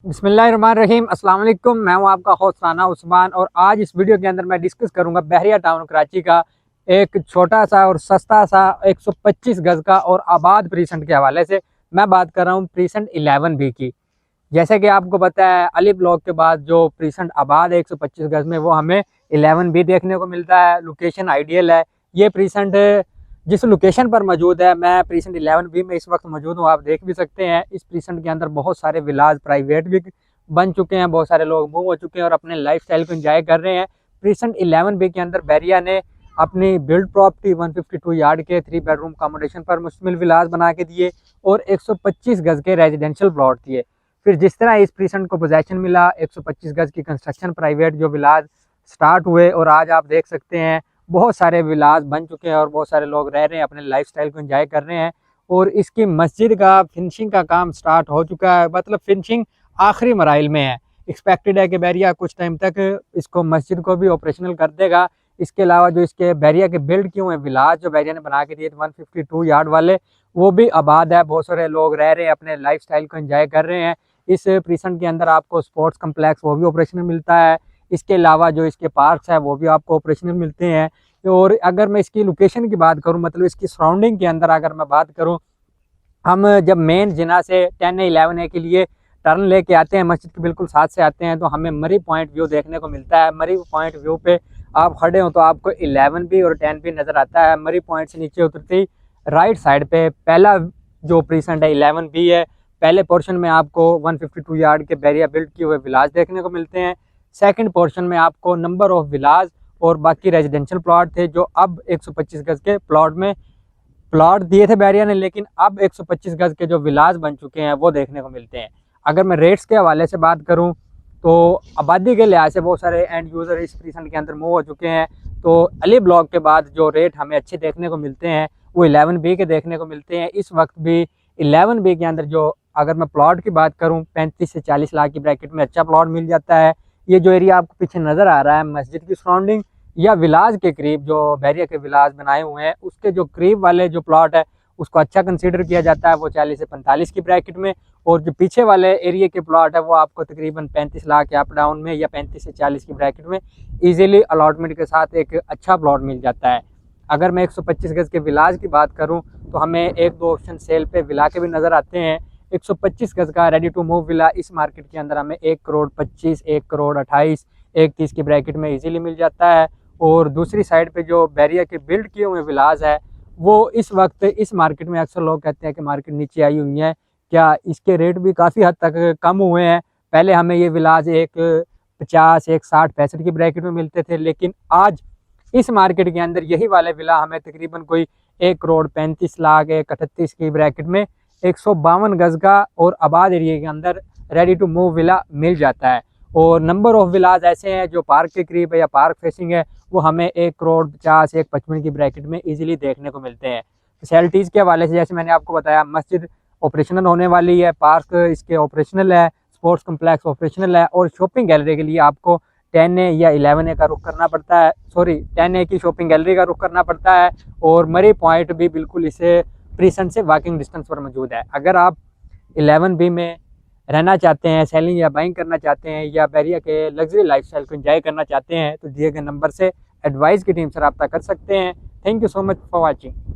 बिस्मिल्लाहिर्रहमानिर्रहीम। अस्सलाम वालेकुम। मैं हूं आपका होस्ट राना उस्मान और आज इस वीडियो के अंदर मैं डिस्कस करूंगा बहरिया टाउन कराची का एक छोटा सा और सस्ता सा 125 गज का और आबाद प्रीसेंट के हवाले से। मैं बात कर रहा हूं प्रीसेंट 11B की। जैसे कि आपको पता है अली ब्लॉक के बाद जो प्रीसेंट आबाद है 125 गज में, वो हमें 11B देखने को मिलता है। लोकेशन आइडियल है। ये प्रीसेंट जिस लोकेशन पर मौजूद है, मैं प्रीसेंट 11B में इस वक्त मौजूद हूँ, आप देख भी सकते हैं। इस प्रीसेंट के अंदर बहुत सारे विलाज प्राइवेट भी बन चुके हैं, बहुत सारे लोग मूव हो चुके हैं और अपने लाइफ स्टाइल को एंजॉय कर रहे हैं। प्रीसेंट 11B के अंदर बहरिया ने अपनी बिल्ड प्रॉपर्टी 152 यार्ड के 3 बेडरूम अकोमोडेशन पर मुश्तमिल विलाज बना के दिए और 125 गज के रेजिडेंशियल प्लॉट दिए। फिर जिस तरह इस प्रीसेंट को पोजेसन मिला, 125 गज की कंस्ट्रक्शन प्राइवेट जो विलाज स्टार्ट हुए और आज आप देख सकते हैं बहुत सारे विलास बन चुके हैं और बहुत सारे लोग रह रहे हैं, अपने लाइफस्टाइल को एंजॉय कर रहे हैं। और इसकी मस्जिद का फिनिशिंग का काम स्टार्ट हो चुका है, मतलब फिनिशिंग आखिरी मराइल में है। एक्सपेक्टेड है कि बहरिया कुछ टाइम तक इसको मस्जिद को भी ऑपरेशनल कर देगा। इसके अलावा जो इसके बहरिया के बिल्ड किए हुए विलास जो बहरिया ने बना के दिए 152 यार्ड वाले, वो भी आबाद है। बहुत सारे लोग रह रहे हैं, अपने लाइफ स्टाइल को एंजॉय कर रहे हैं। इस प्रीसेंट के अंदर आपको स्पोर्ट्स कम्प्लेक्स वो भी ऑपरेशनल मिलता है। इसके अलावा जो इसके पार्क्स है वो भी आपको ऑपरेशनल मिलते हैं। और अगर मैं इसकी लोकेशन की बात करूं, मतलब इसकी सराउंडिंग के अंदर अगर मैं बात करूं, हम जब मेन जिना से 10A-11A के लिए टर्न लेके आते हैं, मस्जिद के बिल्कुल साथ से आते हैं, तो हमें मरी पॉइंट व्यू देखने को मिलता है। मरी पॉइंट व्यू पे आप खड़े हो तो आपको 11B और 10B नज़र आता है। मरी पॉइंट से नीचे उतरते ही राइट साइड पे पहला जो प्रीसेंट है 11B है। पहले पोर्शन में आपको 152 यार्ड के बैरिया बिल्ड किए हुए विलाज देखने को मिलते हैं। सेकंड पोर्शन में आपको नंबर ऑफ विलाज और बाकी रेजिडेंशियल प्लॉट थे, जो अब 125 गज के प्लॉट में प्लॉट दिए थे बैरिया ने, लेकिन अब 125 गज के जो विलाज बन चुके हैं वो देखने को मिलते हैं। अगर मैं रेट्स के हवाले से बात करूं तो आबादी के लिहाज से बहुत सारे एंड यूज़र इस प्रीसेंट के अंदर मूव हो चुके हैं। तो अली ब्लॉक के बाद जो रेट हमें अच्छे देखने को मिलते हैं वो 11B के देखने को मिलते हैं। इस वक्त भी 11B के अंदर जो अगर मैं प्लॉट की बात करूँ 35 से 40 लाख की ब्रैकेट में अच्छा प्लॉट मिल जाता है। ये जो एरिया आपको पीछे नज़र आ रहा है मस्जिद की सराउंडिंग या विलाज के करीब जो बहरिया के विलाज बनाए हुए हैं, उसके जो करीब वाले जो प्लॉट है उसको अच्छा कंसीडर किया जाता है, वो 40 से 45 की ब्रैकेट में। और जो पीछे वाले एरिया के प्लॉट है वो आपको तकरीबन 35 लाख अप डाउन में या 35 से 40 की ब्रैकेट में ईजिली अलॉटमेंट के साथ एक अच्छा प्लॉट मिल जाता है। अगर मैं 125 गज के विलाज की बात करूँ तो हमें एक दो ऑप्शन सेल पे विला के भी नज़र आते हैं। 125 गज का रेडी टू मूव विला इस मार्केट के अंदर हमें 1,25,00,000, 1,28,00,000, 1,30,00,000 की ब्रैकेट में इजीली मिल जाता है। और दूसरी साइड पे जो बैरिया के बिल्ड किए हुए विलाज है वो इस वक्त इस मार्केट में अक्सर लोग कहते हैं कि मार्केट नीचे आई हुई है, क्या इसके रेट भी काफ़ी हद तक कम हुए हैं। पहले हमें ये विलाज 1,50,00,000, 1,60,00,000, 1,65,00,000 की ब्रैकेट में मिलते थे, लेकिन आज इस मार्केट के अंदर यही वाले विला हमें तकरीबन कोई 1,35,00,000, 1,38,00,000 की ब्रैकेट में 152 गज का और आबाद एरिया के अंदर रेडी टू मूव विला मिल जाता है। और नंबर ऑफ विलाज ऐसे हैं जो पार्क के करीब है या पार्क फेसिंग है, वो हमें 1,50,00,000, 1,55,00,000 की ब्रैकेट में इजीली देखने को मिलते हैं। फैसिलिटीज़ के हवाले से जैसे मैंने आपको बताया, मस्जिद ऑपरेशनल होने वाली है, पार्क इसके ऑपरेशनल है, स्पोर्ट्स कम्प्लेक्स ऑपरेशनल है और शॉपिंग गैलरी के लिए आपको 10A या 11A का रुख करना पड़ता है, 10A की शॉपिंग गैलरी का रुख करना पड़ता है। और मरी पॉइंट भी बिल्कुल इसे प्रीसेंट से वॉकिंग डिस्टेंस पर मौजूद है। अगर आप 11B में रहना चाहते हैं, सेलिंग या बाइंग करना चाहते हैं या बहरिया के लग्जरी लाइफस्टाइल को एंजॉय करना चाहते हैं, तो दिए गए नंबर से एडवाइस की टीम से रब्ता कर सकते हैं। Thank you so much for watching.